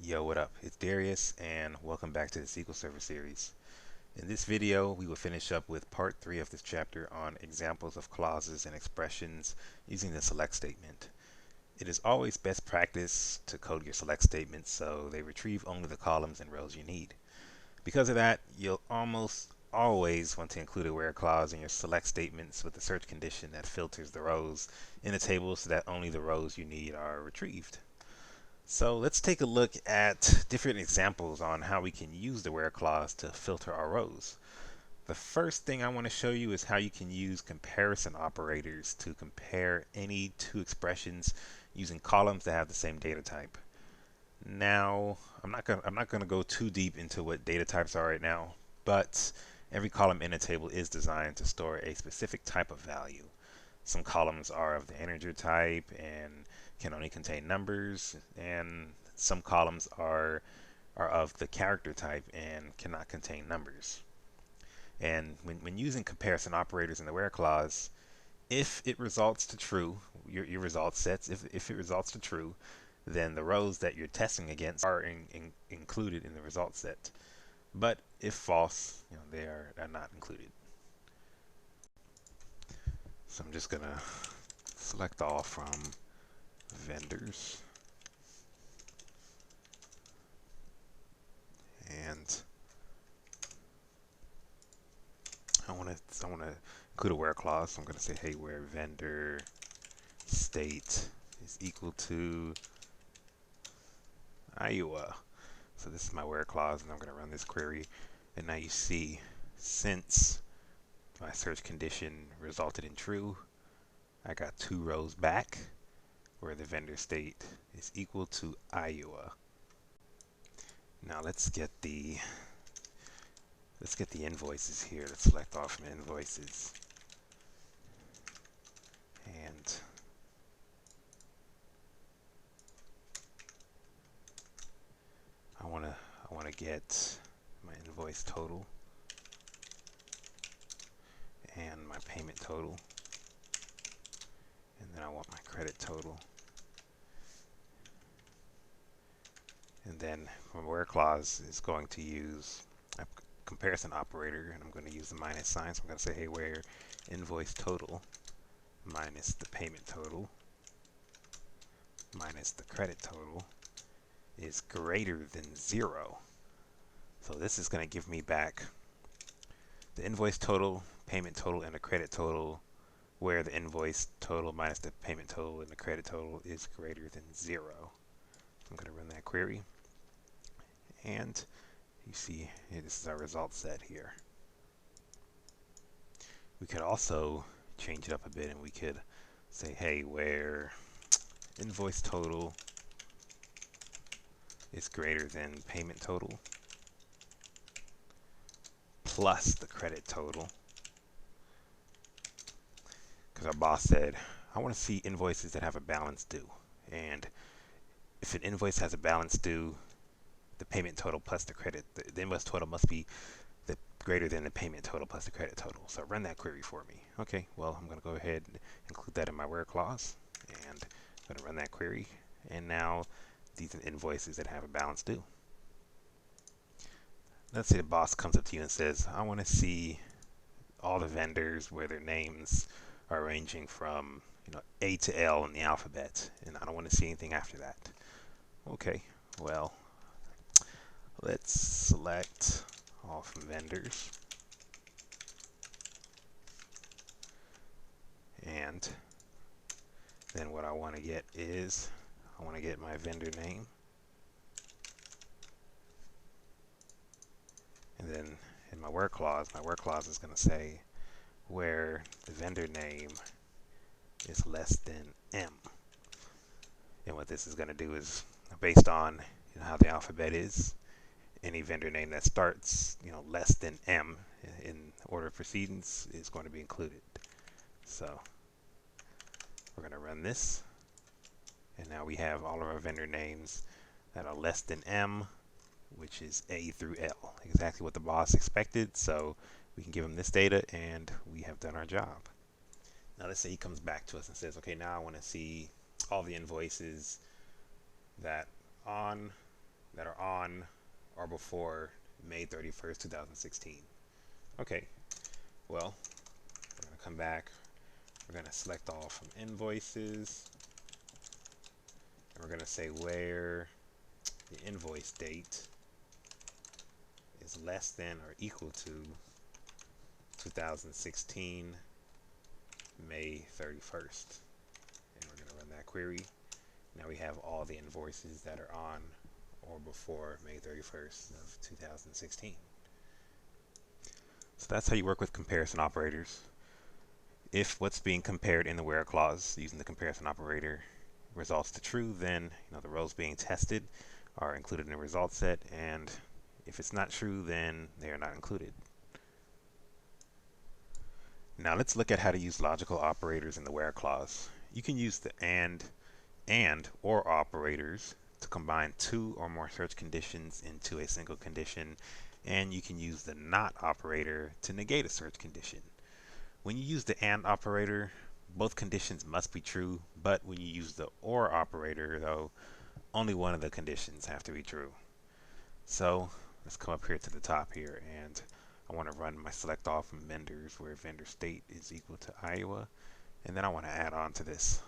Yo, what up? It's Darius, and welcome back to the SQL Server Series. In this video, we will finish up with part 3 of this chapter on examples of clauses and expressions using the select statement. It is always best practice to code your select statements so they retrieve only the columns and rows you need. Because of that, you'll almost always want to include a where clause in your select statements with a search condition that filters the rows in a table so that only the rows you need are retrieved. So let's take a look at different examples on how we can use the where clause to filter our rows. The first thing I want to show you is how you can use comparison operators to compare any two expressions using columns that have the same data type. Now, I'm not gonna go too deep into what data types are right now, but every column in a table is designed to store a specific type of value. Some columns are of the integer type and can only contain numbers, and some columns are of the character type and cannot contain numbers. And when using comparison operators in the where clause, if it results to true, your result sets, if it results to true, then the rows that you're testing against are included in the result set. But if false, they are not included. So I'm just gonna select all from vendors, and I want to include a where clause. So I'm going to say, hey, where vendor state is equal to Iowa. So this is my where clause, and I'm going to run this query. And now you see, since my search condition resulted in true, I got 2 rows back where the vendor state is equal to Iowa. Now let's get the invoices here. Let's select all from invoices, and I want to get my invoice total and my payment total, and then I want my credit total. And then my where clause is going to use a comparison operator, and I'm going to use the minus sign. So I'm going to say, hey, where invoice total minus the payment total minus the credit total is greater than 0. So this is going to give me back the invoice total, payment total, and the credit total, where the invoice total minus the payment total and the credit total is greater than 0. So I'm going to run that query, and you see this is our result set here. We could also change it up a bit, and we could say, hey, where invoice total is greater than payment total plus the credit total, because our boss said, I want to see invoices that have a balance due. And if an invoice has a balance due, the payment total plus the credit, the invoice total must be the greater than the payment total plus the credit total. So run that query for me. Okay, well, I'm going to go ahead and include that in my where clause, and I'm going to run that query. And now these are invoices that have a balance due. Let's say the boss comes up to you and says, I want to see all the vendors where their names are ranging from A to L in the alphabet, and I don't want to see anything after that. Okay, well, let's select all from vendors, and then what I want to get is I want to get my vendor name, and then in my where clause is going to say where the vendor name is less than M. And what this is going to do is, based on how the alphabet is, any vendor name that starts less than M in order of precedence is going to be included. So we're going to run this, and now we have all of our vendor names that are less than M, which is A through L, exactly what the boss expected. So we can give him this data, and we have done our job. Now let's say he comes back to us and says, okay, now I want to see all the invoices that on that are on or before May 31st, 2016. Okay, well, we're going to come back. We're going to select all from invoices. And we're going to say where the invoice date is less than or equal to 2016 May 31st. And we're going to run that query. Now we have all the invoices that are on or before May 31st of 2016. So that's how you work with comparison operators. If what's being compared in the where clause using the comparison operator results to true, then the rows being tested are included in the result set, and if it's not true, then they are not included. Now let's look at how to use logical operators in the where clause. You can use the and or operators to combine two or more search conditions into a single condition, and you can use the not operator to negate a search condition. When you use the and operator, both conditions must be true, but when you use the or operator, though, only one of the conditions have to be true. So let's come up here to the top here, and I want to run my select all from vendors where vendor state is equal to Iowa, and then I want to add on to this,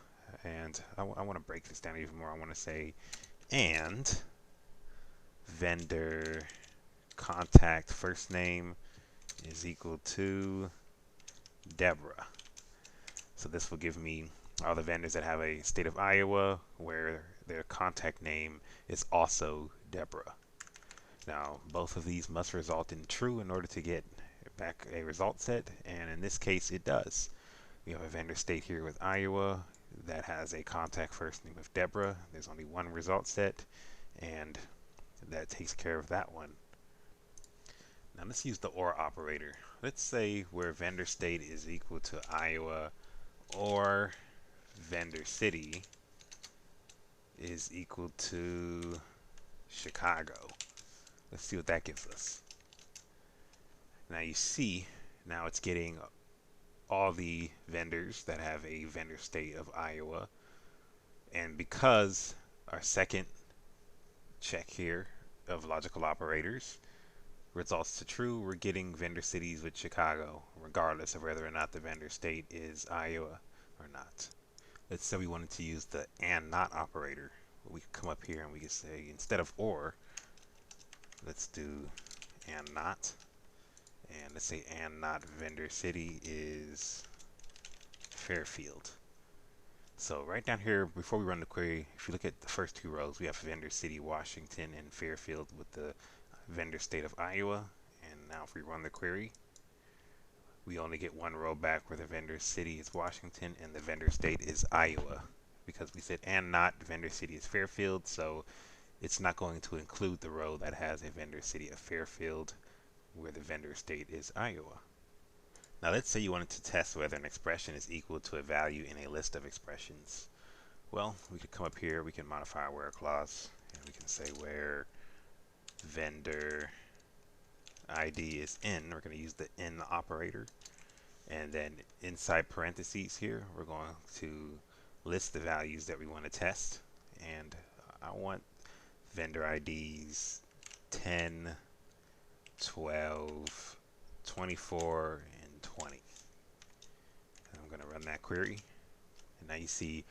and I want to break this down even more. I want to say and vendor contact first name is equal to Deborah. So this will give me all the vendors that have a state of Iowa where their contact name is also Deborah. Now both of these must result in true in order to get back a result set, and in this case it does. We have a vendor state here with Iowa that has a contact first name of Deborah. There's only one result set, and that takes care of that one. Now let's use the or operator. Let's say where vendor state is equal to Iowa or vendor city is equal to Chicago. Let's see what that gives us. Now you see, now it's getting all the vendors that have a vendor state of Iowa, and because our second check here of logical operators results to true, we're getting vendor cities with Chicago, regardless of whether or not the vendor state is Iowa or not. Let's say we wanted to use the and not operator. We could come up here and we could say, instead of or, let's do and not. And let's say and not vendor city is Fairfield. So right down here, before we run the query, if you look at the first two rows, we have vendor city Washington and Fairfield with the vendor state of Iowa. And now if we run the query, we only get one row back where the vendor city is Washington and the vendor state is Iowa, because we said and not vendor city is Fairfield, so it's not going to include the row that has a vendor city of Fairfield where the vendor state is Iowa. Now let's say you wanted to test whether an expression is equal to a value in a list of expressions. Well, we could come up here, we can modify our where clause, and we can say where vendor ID is in. We're going to use the in operator, and then inside parentheses here we're going to list the values that we want to test, and I want vendor IDs 10, 12, 24, and 20. And I'm going to run that query, and now you see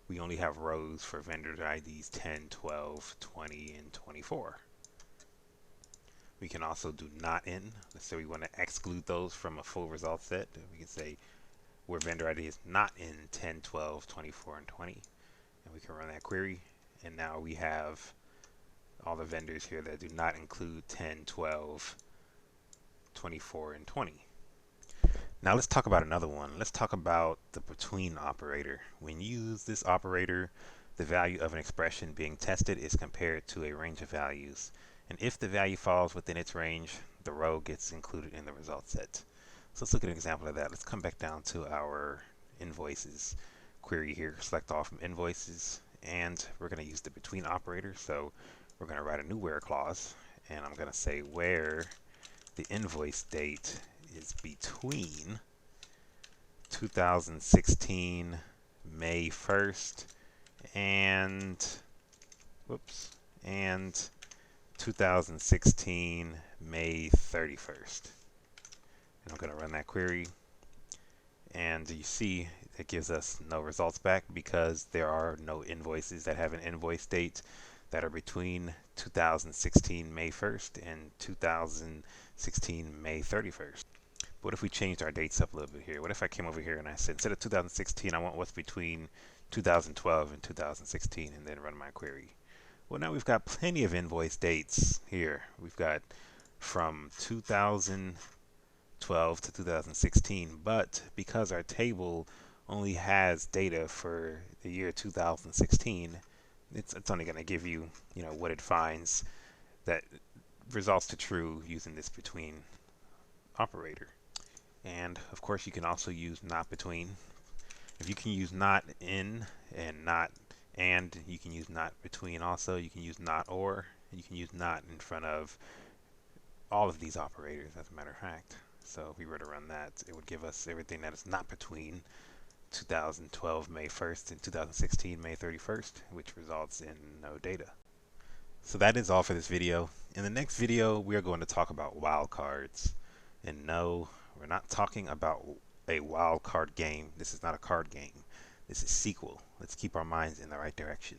we only have rows for vendor IDs 10, 12, 20, and 24. We can also do not in. Let's say we want to exclude those from a full result set. We can say where vendor ID is not in 10, 12, 24, and 20. And we can run that query. And now we have all the vendors here that do not include 10, 12, 24, and 20. Now let's talk about another one. Let's talk about the between operator. When you use this operator, the value of an expression being tested is compared to a range of values. And if the value falls within its range, the row gets included in the result set. So let's look at an example of that. Let's come back down to our invoices query here, select all from invoices, and we're going to use the between operator. So we're going to write a new where clause, and I'm going to say where the invoice date is between 2016 May 1st and 2016 May 31st. And I'm going to run that query, and you see it gives us no results back because there are no invoices that have an invoice date that are between 2016 May 1st and 2016 May 31st. What if we changed our dates up a little bit here? What if I came over here and I said, instead of 2016, I want what's between 2012 and 2016, and then run my query? Well, now we've got plenty of invoice dates here. We've got from 2012 to 2016, but because our table only has data for the year 2016, it's only going to give you, what it finds that results to true using this between operator. And of course, you can also use not between. If you can use not in and not and, you can use not between also. You can use not or. You can use not in front of all of these operators, as a matter of fact. So if we were to run that, it would give us everything that is not between 2012 May 1st and 2016 May 31st, which results in no data. So that is all for this video. In the next video, we are going to talk about wildcards. And no, we're not talking about a wildcard game. This is not a card game. This is SQL. Let's keep our minds in the right direction.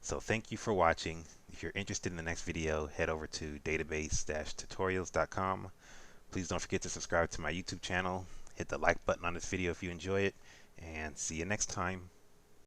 So thank you for watching. If you're interested in the next video, head over to database-tutorials.com. Please don't forget to subscribe to my YouTube channel. Hit the like button on this video if you enjoy it. And see you next time.